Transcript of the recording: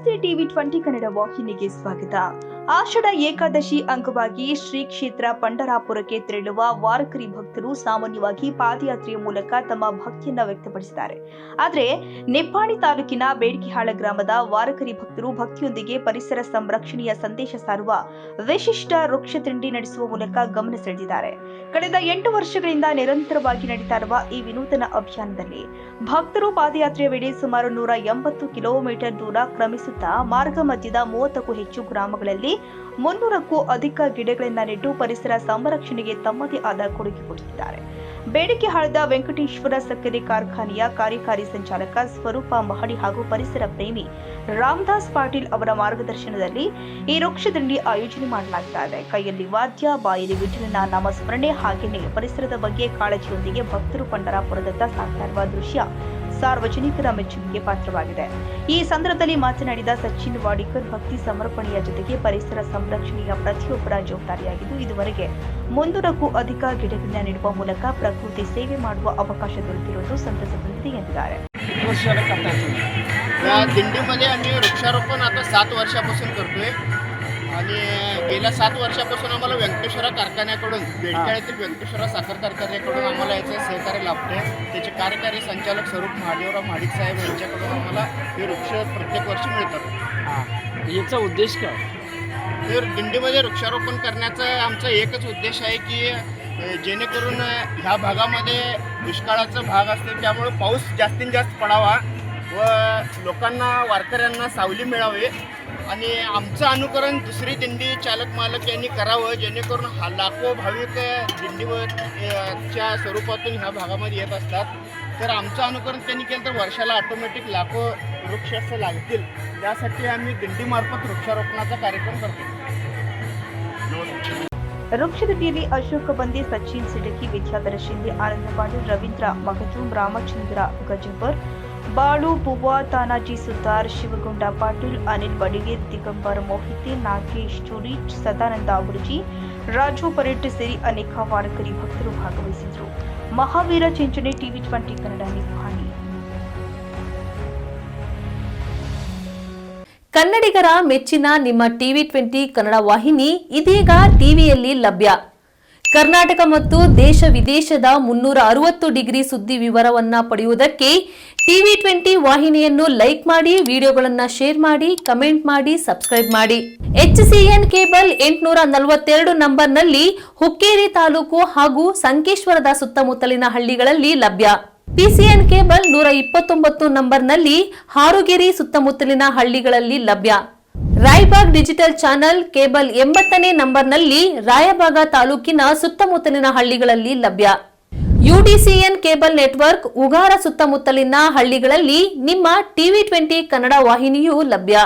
ನಮಸ್ತೆ ಟಿವಿ 20 ಕನ್ನಡ ವಾಹಿನಿಗೆ ಸ್ವಾಗತ. ಆಷಾಢ ಏಕಾದಶಿ ಅಂಗವಾಗಿ ಶ್ರೀ ಕ್ಷೇತ್ರ ಪಂಡರಾಪುರಕ್ಕೆ ತೆರಳುವ ವಾರಕರಿ ಭಕ್ತರು ಸಾಮಾನ್ಯವಾಗಿ ಪಾದಯಾತ್ರೆಯ ಮೂಲಕ ತಮ್ಮ ಭಕ್ತಿಯನ್ನ ವ್ಯಕ್ತಪಡಿಸಿದ್ದಾರೆ. ಆದರೆ ನಿಪ್ಪಾಣಿ ತಾಲೂಕಿನ ಬೇಡಿಕೆಹಾಳ ಗ್ರಾಮದ ವಾರಕರಿ ಭಕ್ತರು ಭಕ್ತಿಯೊಂದಿಗೆ ಪರಿಸರ ಸಂರಕ್ಷಣೆಯ ಸಂದೇಶ ಸಾರುವ ವಿಶಿಷ್ಟ ವೃಕ್ಷ ತಿಂಡಿ ನಡೆಸುವ ಮೂಲಕ ಗಮನ ಸೆಳೆದಿದ್ದಾರೆ. ಕಳೆದ 8 ವರ್ಷಗಳಿಂದ ನಿರಂತರವಾಗಿ ನಡೀತಾ ಇರುವ ಈ ವಿನೂತನ ಅಭಿಯಾನದಲ್ಲಿ ಭಕ್ತರು ಪಾದಯಾತ್ರೆಯ ವೇಳೆ ಸುಮಾರು 180 ಕಿಲೋಮೀಟರ್ ದೂರ ಕ್ರಮಿಸುತ್ತಾ ಮಾರ್ಗ ಮಧ್ಯದ 30ಕ್ಕೂ ಹೆಚ್ಚು ಗ್ರಾಮಗಳಲ್ಲಿ 300ಕ್ಕೂ ಅಧಿಕ ಗಿಡಗಳನ್ನು ನೆಟ್ಟು ಪರಿಸರ ಸಂರಕ್ಷಣೆಗೆ ತಮ್ಮದೇ ಆದ ಕೊಡುಗೆ ಕೊಡುತ್ತಿದ್ದಾರೆ. ಬೇಡಿಕೆಹಾಳದ ವೆಂಕಟೇಶ್ವರ ಸಕ್ಕರೆ ಕಾರ್ಖಾನೆಯ ಕಾರ್ಯಕಾರಿ ಸಂಚಾಲಕ ಸ್ವರೂಪ ಮಹಡಿ ಹಾಗೂ ಪರಿಸರ ಪ್ರೇಮಿ ರಾಮದಾಸ್ ಪಾಟೀಲ್ ಅವರ ಮಾರ್ಗದರ್ಶನದಲ್ಲಿ ಈ ವೃಕ್ಷದಂಡಿ ಆಯೋಜನೆ ಮಾಡಲಾಗಿದೆ. ಕೈಯಲ್ಲಿ ವಾದ್ಯ, ಬಾಯಲ್ಲಿ ವಿಠಲನ ನಾಮಸ್ಮರಣೆ ಹಾಗೆಯೇ ಪರಿಸರದ ಬಗ್ಗೆ ಕಾಳಜಿಯೊಂದಿಗೆ ಭಕ್ತರು ಪಂಡರಾಪುರದತ್ತ ಸಾಗ್ತಾ ಇರುವ ದೃಶ್ಯ ಸಾರ್ವಜನಿಕರ ಮೆಚ್ಚುಗೆಗೆ ಪಾತ್ರವಾಗಿದೆ. ಈ ಸಂದರ್ಭದಲ್ಲಿ ಮಾತನಾಡಿದ ಸಚಿನ್ ವಾಡಿಕರ್, ಭಕ್ತಿ ಸಮರ್ಪಣೆಯ ಜೊತೆಗೆ ಪರಿಸರ ಸಂರಕ್ಷಣೆಯ ಪ್ರತಿಯೊಬ್ಬರ ಜವಾಬ್ದಾರಿಯಾಗಿದ್ದು ಇದುವರೆಗೆ 300ಕ್ಕೂ ಅಧಿಕ ಗಿಡಗಳನ್ನು ನೆಡುವ ಮೂಲಕ ಪ್ರಕೃತಿ ಸೇವೆ ಮಾಡುವ ಅವಕಾಶ ದೊರೆತಿರುವುದು ಸಂತಸ ತಂದಿದೆ ಎಂದಿದ್ದಾರೆ. दिंडीमध्ये आम्ही वृक्षारोपण आता 7 वर्षापासून करतोय आणि गेल्या 7 वर्षापासून आम्हाला व्यंकटेश्वरा कारखान्याकडून बेडकाळ्यातील व्यंकटेश्वरा साखर कारखान्याकडून आम्हाला याचं सहकार्य लाभते. त्याचे कार्यकारी संचालक स्वरूप महादेवराव महाडिक साहेब यांच्याकडून आम्हाला हे वृक्ष प्रत्येक वर्षी मिळतात. याचा उद्देश काय? तर दिंडीमध्ये वृक्षारोपण करण्याचा आमचा एकच उद्देश आहे की जेणेकरून ह्या भागामध्ये दुष्काळाचा भाग असतो, त्यामुळे पाऊस जास्तीत जास्त पडावा व लोकांना वारकऱ्यांना सावली मिळावी आणि आमचं अनुकरण दुसरी दिंडी चालक मालक यांनी करावं, जेणेकरून लाखो भाविक दिंडीच्या स्वरूपातून ह्या भागामध्ये येत असतात. तर आमचं अनुकरण त्यांनी केलं तर वर्षाला ऑटोमॅटिक लाखो वृक्ष असं लागतील. त्यासाठी आम्ही दिंडीमार्फत वृक्षारोपणाचा कार्यक्रम करतो. ವೃಕ್ಷದಂಡಿಯಲ್ಲಿ ಅಶೋಕ ಬಂದೆ, ಸಚಿನ್ ಸಿಡಕಿ, ವಿದ್ಯಾಧರ ಶಿಂದೆ, ಆನಂದ ಪಾಟೀಲ್, ರವೀಂದ್ರ ಮಗಜೂಮ್, ರಾಮಚಂದ್ರ ಗಜಂಬರ್, ಬಾಳು ಬುವ್ವಾ, ತಾನಾಜಿ ಸುತಾರ್, ಶಿವಗೊಂಡ ಪಾಟೀಲ್, ಅನಿಲ್ ಬಡಿಗೇರ್, ದಿಗಂಬರ್ ಮೋಹಿತೆ, ನಾಗೇಶ್ ಚೂರಿ, ಸದಾನಂದ ಅಬುರ್ಜಿ, ರಾಜು ಪರೇಟ್ ಸೇರಿ ಅನೇಕ ವಾರಕರಿ ಭಕ್ತರು ಭಾಗವಹಿಸಿದರು. ಮಹಾವೀರ ಚಿಂಚನೆ, ಟಿವಿ 20 ಕನ್ನಡ, ನಿಪ್ಪಾಣಿ. ಕನ್ನಡಿಗರ ಮೆಚ್ಚಿನ ನಿಮ್ಮ ಟಿವಿ 20 ಕನ್ನಡ ವಾಹಿನಿ ಇದೀಗ ಟಿವಿಯಲ್ಲಿ ಲಭ್ಯ. ಕರ್ನಾಟಕ ಮತ್ತು ದೇಶ ವಿದೇಶದ 360 ಡಿಗ್ರಿ ಸುದ್ದಿ ವಿವರವನ್ನ ಪಡೆಯುವುದಕ್ಕೆ ಟಿವಿ 20 ವಾಹಿನಿಯನ್ನು ಲೈಕ್ ಮಾಡಿ, ವಿಡಿಯೋಗಳನ್ನು ಶೇರ್ ಮಾಡಿ, ಕಮೆಂಟ್ ಮಾಡಿ, ಸಬ್ಸ್ಕ್ರೈಬ್ ಮಾಡಿ. HCN ಕೇಬಲ್ 842 ನಂಬರ್ನಲ್ಲಿ ಹುಕ್ಕೇರಿ ತಾಲೂಕು ಹಾಗೂ ಸಂಕೇಶ್ವರದ ಸುತ್ತಮುತ್ತಲಿನ ಹಳ್ಳಿಗಳಲ್ಲಿ ಲಭ್ಯ. PCN ಕೇಬಲ್ 129 ನಂಬರ್ನಲ್ಲಿ ಹಾರುಗೆರೆ ಸುತ್ತಮುತ್ತಲಿನ ಹಳ್ಳಿಗಳಲ್ಲಿ ಲಭ್ಯ. ರಾಯಬಾಗ್ ಡಿಜಿಟಲ್ ಚಾನೆಲ್ ಕೇಬಲ್ 80ನೇ ನಂಬರ್ನಲ್ಲಿ ರಾಯಬಾಗ ತಾಲೂಕಿನ ಸುತ್ತಮುತ್ತಲಿನ ಹಳ್ಳಿಗಳಲ್ಲಿ ಲಭ್ಯ. UDCN ಕೇಬಲ್ ನೆಟ್ವರ್ಕ್ ಉಗಾರ ಸುತ್ತಮುತ್ತಲಿನ ಹಳ್ಳಿಗಳಲ್ಲಿ ನಿಮ್ಮ ಟಿವಿ 20 ಕನ್ನಡ ವಾಹಿನಿಯೂ ಲಭ್ಯ.